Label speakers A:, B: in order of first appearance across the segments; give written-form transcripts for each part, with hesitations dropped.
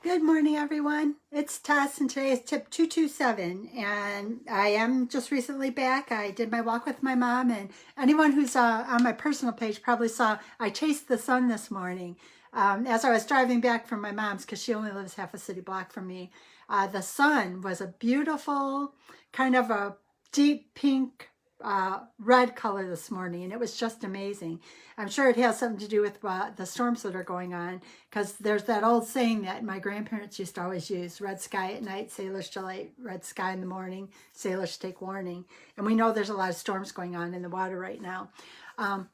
A: Good morning, everyone. It's Tess, and today is tip 227. And I am just recently back. I did my walk with my mom, and anyone who's on my personal page probably saw I chased the sun this morning as I was driving back from my mom's because she only lives half a city block from me. The sun was a beautiful, kind of a deep pink red color this morning, and it was just amazing. I'm sure it has something to do with the storms that are going on, because there's that old saying that my grandparents used to always use: red sky at night, sailors delight; red sky in the morning, sailors take warning. And we know there's a lot of storms going on in the water right now.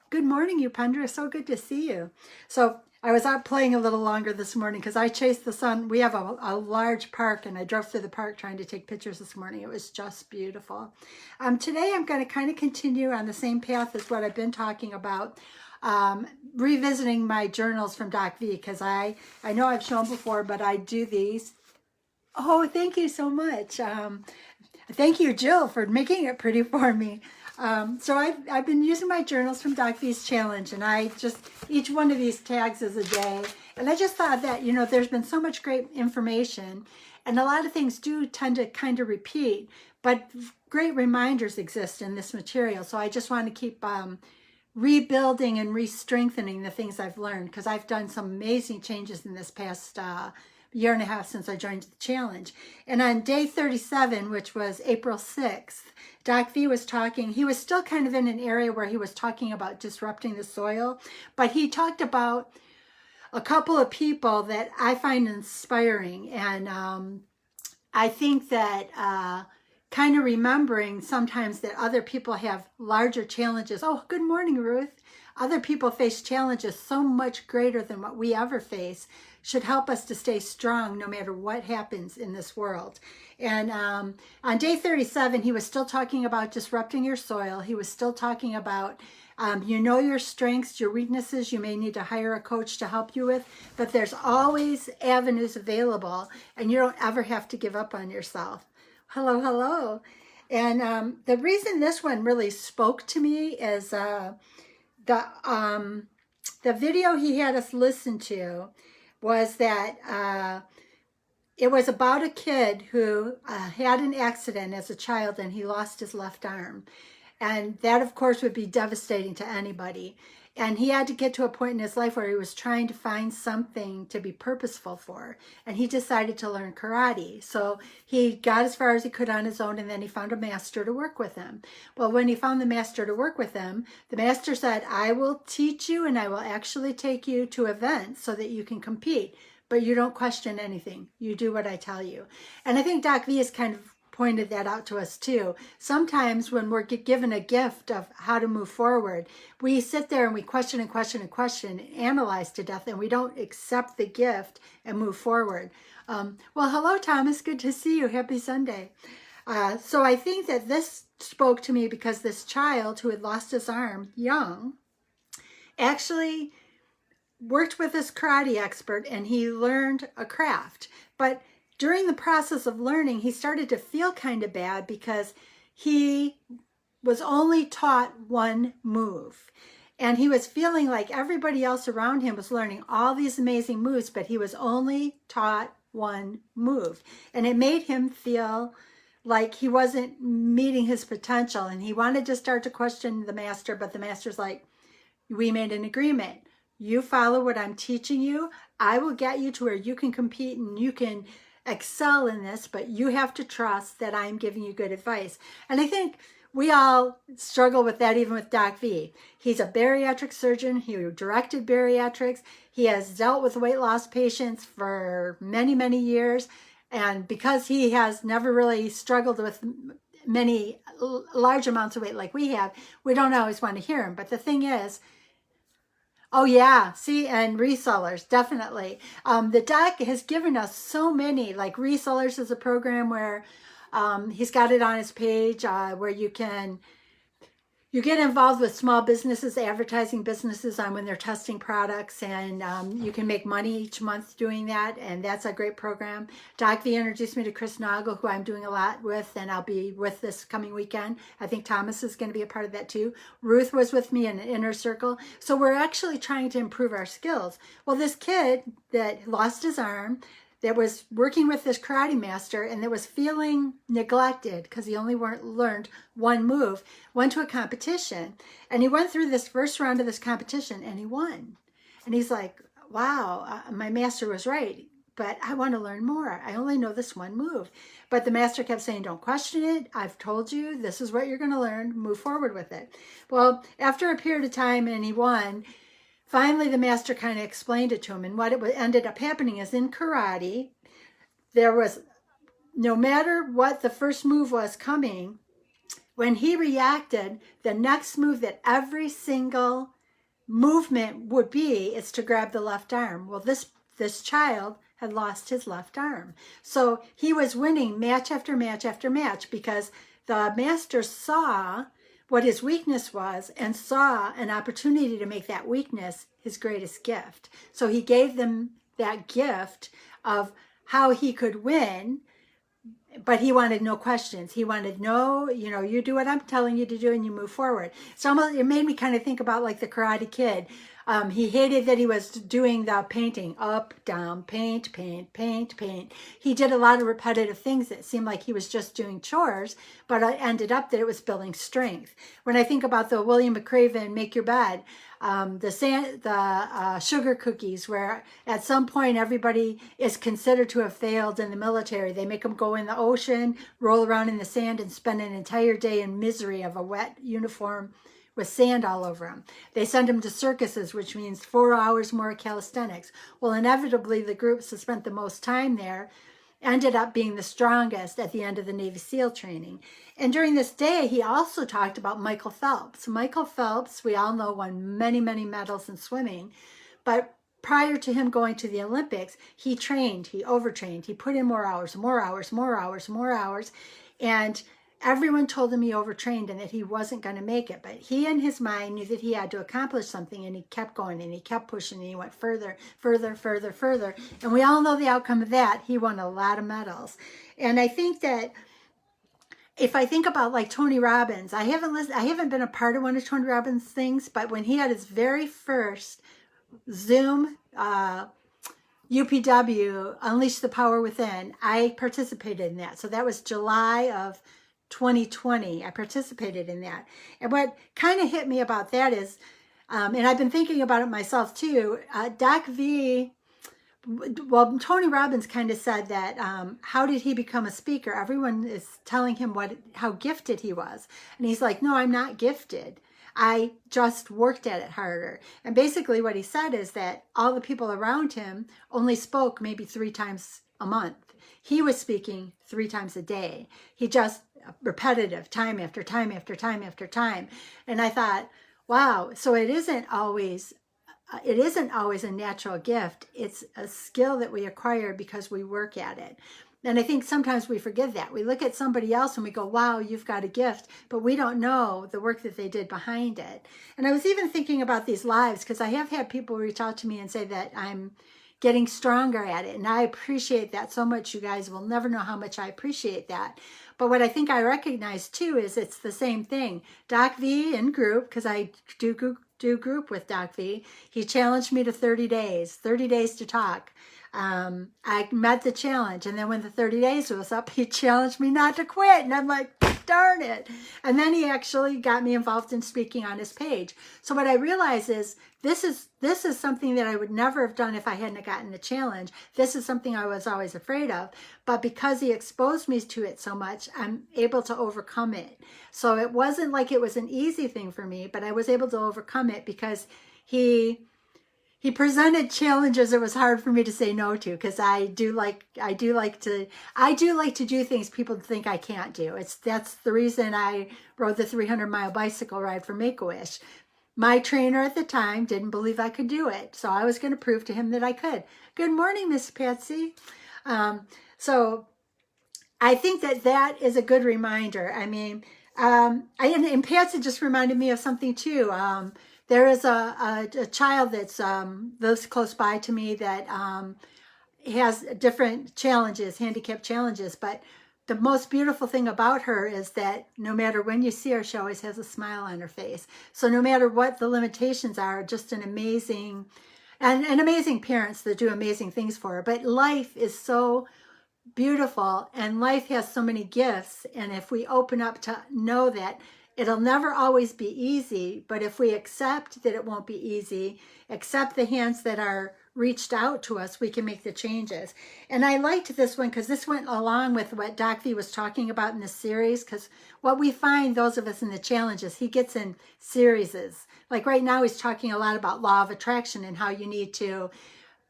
A: Good morning, Upendra. So good to see you. So I was out playing a little longer this morning because I chased the sun. We have a large park, and I drove through the park trying to take pictures this morning. It was just beautiful. Today I'm going to kind of continue on the same path as what I've been talking about, revisiting my journals from Doc V, because I know I've shown before, but I do these. Oh, thank you so much. Thank you, Jill, for making it pretty for me. So I've been using my journals from Doc V's challenge, and each one of these tags is a day. And I just thought that, there's been so much great information, and a lot of things do tend to kind of repeat, but great reminders exist in this material. So I just want to keep rebuilding and re-strengthening the things I've learned, because I've done some amazing changes in this past year and a half since I joined the challenge. And on day 37, which was April 6th, Doc V was talking. He was still kind of in an area where he was talking about disrupting the soil, but he talked about a couple of people that I find inspiring. And I think that kind of remembering sometimes that other people have larger challenges. Oh, good morning, Ruth. Other people face challenges so much greater than what we ever face should help us to stay strong no matter what happens in this world. And on day 37, he was still talking about disrupting your soil. He was still talking about, your strengths, your weaknesses. You may need to hire a coach to help you with, but there's always avenues available, and you don't ever have to give up on yourself. Hello, hello. And the reason this one really spoke to me is the video he had us listen to was that it was about a kid who had an accident as a child, and he lost his left arm. And that, of course, would be devastating to anybody. And he had to get to a point in his life where he was trying to find something to be purposeful for. And he decided to learn karate. So he got as far as he could on his own, and then he found a master to work with him. Well, when he found the master to work with him, the master said, I will teach you, and I will actually take you to events so that you can compete. But you don't question anything. You do what I tell you. And I think Doc V has kind of pointed that out to us too. Sometimes when we're given a gift of how to move forward, we sit there and we question and question and question, and analyze to death, and we don't accept the gift and move forward. Well, hello, Thomas. Good to see you. Happy Sunday. So I think that this spoke to me because this child who had lost his arm young actually worked with this karate expert, and he learned a craft. But during the process of learning, he started to feel kind of bad because he was only taught one move. And he was feeling like everybody else around him was learning all these amazing moves, but he was only taught one move. And it made him feel like he wasn't meeting his potential. And he wanted to start to question the master, but the master's like, we made an agreement. You follow what I'm teaching you. I will get you to where you can compete and you can excel in this, but you have to trust that I'm giving you good advice. And I think we all struggle with that, even with Doc V. He's a bariatric surgeon. He directed bariatrics. He has dealt with weight loss patients for many, many years. And because he has never really struggled with many large amounts of weight like we have, we don't always want to hear him. But the thing is, oh yeah, see, and resellers, definitely. The doc has given us so many, like resellers is a program where he's got it on his page where you get involved with small businesses, advertising businesses on when they're testing products, and you can make money each month doing that, and that's a great program. Doc V introduced me to Chris Noggle, who I'm doing a lot with, and I'll be with this coming weekend. I think Thomas is going to be a part of that too. Ruth was with me in an inner circle. So we're actually trying to improve our skills. Well, this kid that lost his arm, that was working with this karate master and that was feeling neglected because he only learned one move, went to a competition. And he went through this first round of this competition and he won. And he's like, wow, my master was right, but I want to learn more. I only know this one move. But the master kept saying, don't question it. I've told you, this is what you're going to learn. Move forward with it. Well, after a period of time and he won, finally the master kind of explained it to him. And what ended up happening is in karate, there was, no matter what the first move was coming, when he reacted, the next move that every single movement would be is to grab the left arm. Well, this child had lost his left arm. So he was winning match after match after match because the master saw what his weakness was and saw an opportunity to make that weakness his greatest gift. So he gave them that gift of how he could win, but he wanted no questions. He wanted no, you do what I'm telling you to do and you move forward. So it made me kind of think about like the Karate Kid. He hated that he was doing the painting, up, down, paint, paint, paint, paint. He did a lot of repetitive things that seemed like he was just doing chores, but it ended up that it was building strength. When I think about the William McRaven, Make Your Bed, the sugar cookies, where at some point everybody is considered to have failed in the military. They make them go in the ocean, roll around in the sand, and spend an entire day in misery of a wet uniform with sand all over them. They send them to circuses, which means 4 hours more calisthenics. Well, inevitably, the groups that spent the most time there ended up being the strongest at the end of the Navy SEAL training. And during this day, he also talked about Michael Phelps. Michael Phelps, we all know, won many, many medals in swimming. But prior to him going to the Olympics, he trained, he overtrained, he put in more hours, more hours, more hours, more hours. And everyone told him he overtrained and that he wasn't going to make it. But he in his mind knew that he had to accomplish something, and he kept going and he kept pushing and he went further, further, further, further. And we all know the outcome of that. He won a lot of medals. And I think that if I think about like Tony Robbins, I haven't been a part of one of Tony Robbins' things, but when he had his very first Zoom UPW, Unleash the Power Within, I participated in that. So that was July of 2020. I participated in that. And what kind of hit me about that is, and I've been thinking about it myself too, Doc V, well, Tony Robbins kind of said that, how did he become a speaker? Everyone is telling him how gifted he was. And he's like, no, I'm not gifted. I just worked at it harder. And basically what he said is that all the people around him only spoke maybe 3 times a month. He was speaking 3 times a day. He just repetitive, time after time after time after time. And I thought, wow, so it isn't always a natural gift. It's a skill that we acquire because we work at it. And I think sometimes we forget that. We look at somebody else and we go, wow, you've got a gift, but we don't know the work that they did behind it. And I was even thinking about these lives because I have had people reach out to me and say that I'm getting stronger at it. And I appreciate that so much. You guys will never know how much I appreciate that. But what I think I recognize too is it's the same thing. Doc V in group, because I do group with Doc V, he challenged me to 30 days to talk. I met the challenge, and then when the 30 days was up, he challenged me not to quit, and I'm like, darn it. And then he actually got me involved in speaking on his page. So what I realize is this is something that I would never have done if I hadn't gotten the challenge. This is something I was always afraid of, but because he exposed me to it so much, I'm able to overcome it. So it wasn't like it was an easy thing for me, but I was able to overcome it because he presented challenges it was hard for me to say no to, because I do like to do things people think I can't do. That's the reason I rode the 300-mile bicycle ride for Make-A-Wish. My trainer at the time didn't believe I could do it, so I was going to prove to him that I could. Good morning, Miss Patsy. So I think that is a good reminder. I mean, and Patsy just reminded me of something too. There is a child that's lives close by to me that has different challenges, handicap challenges, but the most beautiful thing about her is that no matter when you see her, she always has a smile on her face. So no matter what the limitations are, just an amazing and amazing parents that do amazing things for her. But life is so beautiful, and life has so many gifts. And if we open up to know that it'll never always be easy, but if we accept that it won't be easy, accept the hands that are reached out to us, we can make the changes. And I liked this one because this went along with what Doc V was talking about in the series, because what we find, those of us in the challenges, he gets in series. Like right now he's talking a lot about law of attraction and how you need to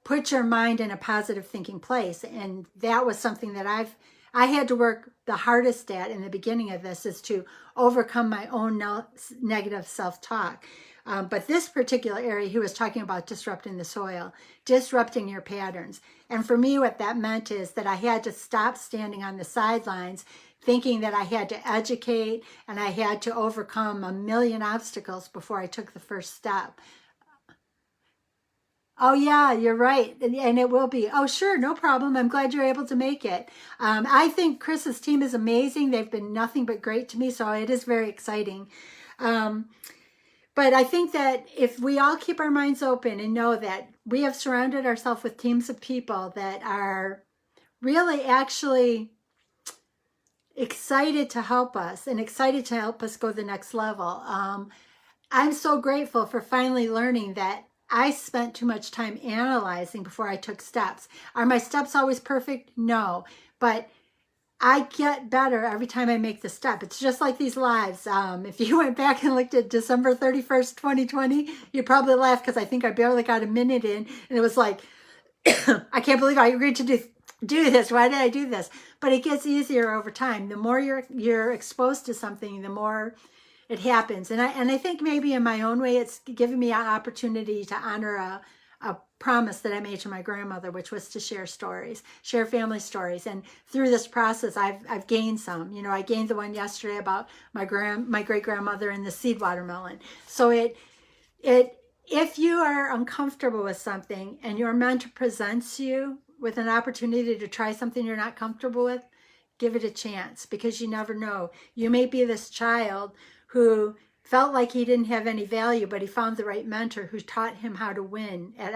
A: put your mind in a positive thinking place. And that was something that I had to work the hardest at in the beginning of this, is to overcome my own negative self-talk. But this particular area, he was talking about disrupting the soil, disrupting your patterns. And for me, what that meant is that I had to stop standing on the sidelines thinking that I had to educate and I had to overcome a million obstacles before I took the first step. Oh yeah, you're right. And it will be. Oh, sure. No problem. I'm glad you're able to make it. I think Chris's team is amazing. They've been nothing but great to me. So it is very exciting. But I think that if we all keep our minds open and know that we have surrounded ourselves with teams of people that are really actually excited to help us and excited to help us go the next level. I'm so grateful for finally learning that I spent too much time analyzing before I took steps. Are my steps always perfect? No, but I get better every time I make the step. It's just like these lives. If you went back and looked at December 31st, 2020, you'd probably laugh because I think I barely got a minute in. And it was like, I can't believe I agreed to do this. Why did I do this? But it gets easier over time. The more you're exposed to something, the more it happens. And I think maybe in my own way, it's given me an opportunity to honor a promise that I made to my grandmother, which was to share stories, share family stories. And through this process, I've gained some. You know, I gained the one yesterday about my great grandmother and the seed watermelon. So if you are uncomfortable with something and your mentor presents you with an opportunity to try something you're not comfortable with, give it a chance, because you never know. You may be this child who felt like he didn't have any value, but he found the right mentor who taught him how to win at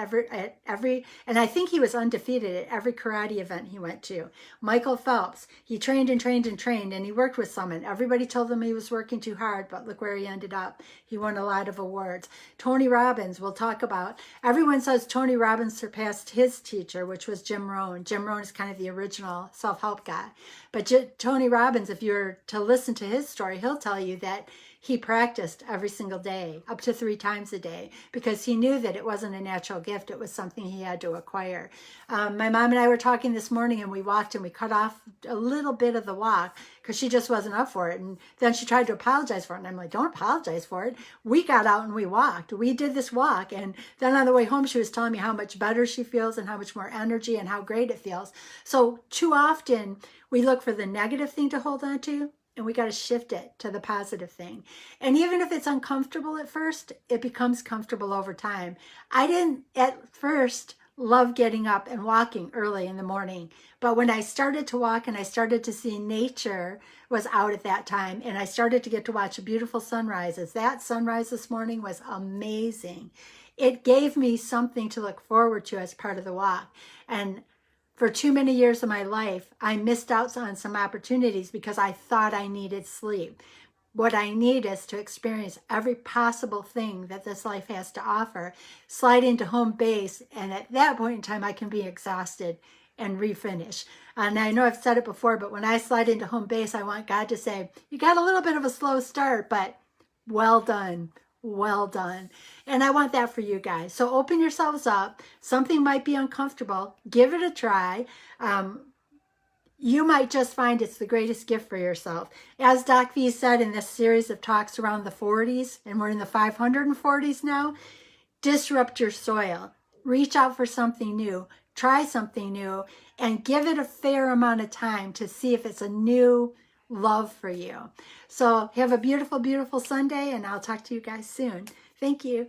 A: every, and I think he was undefeated at every karate event he went to. Michael Phelps, he trained and trained and trained, and he worked with someone. Everybody told him he was working too hard, but look where he ended up. He won a lot of awards. Tony Robbins, we'll talk about. Everyone says Tony Robbins surpassed his teacher, which was Jim Rohn. Jim Rohn is kind of the original self-help guy. But Tony Robbins, if you're to listen to his story, he'll tell you that he practiced every single day, up to 3 times a day, because he knew that it wasn't a natural gift. It was something he had to acquire. My mom and I were talking this morning, and we walked and we cut off a little bit of the walk because she just wasn't up for it. And then she tried to apologize for it. And I'm like, don't apologize for it. We got out and we walked. We did this walk. And then on the way home, she was telling me how much better she feels and how much more energy and how great it feels. So too often we look for the negative thing to hold on to, and we got to shift it to the positive thing. And even if it's uncomfortable at first, it becomes comfortable over time. I didn't at first love getting up and walking early in the morning. But when I started to walk and I started to see nature was out at that time, and I started to get to watch beautiful sunrises. That sunrise this morning was amazing. It gave me something to look forward to as part of the walk. And for too many years of my life, I missed out on some opportunities because I thought I needed sleep. What I need is to experience every possible thing that this life has to offer, slide into home base, and at that point in time, I can be exhausted and refinish. And I know I've said it before, but when I slide into home base, I want God to say, you got a little bit of a slow start, but well done. Well done. And I want that for you guys. So open yourselves up. Something might be uncomfortable. Give it a try. You might just find it's the greatest gift for yourself. As Doc V said in this series of talks around the 40s, and we're in the 540s now, disrupt your soil. Reach out for something new. Try something new and give it a fair amount of time to see if it's a new love for you. So have a beautiful, beautiful Sunday, and I'll talk to you guys soon. Thank you.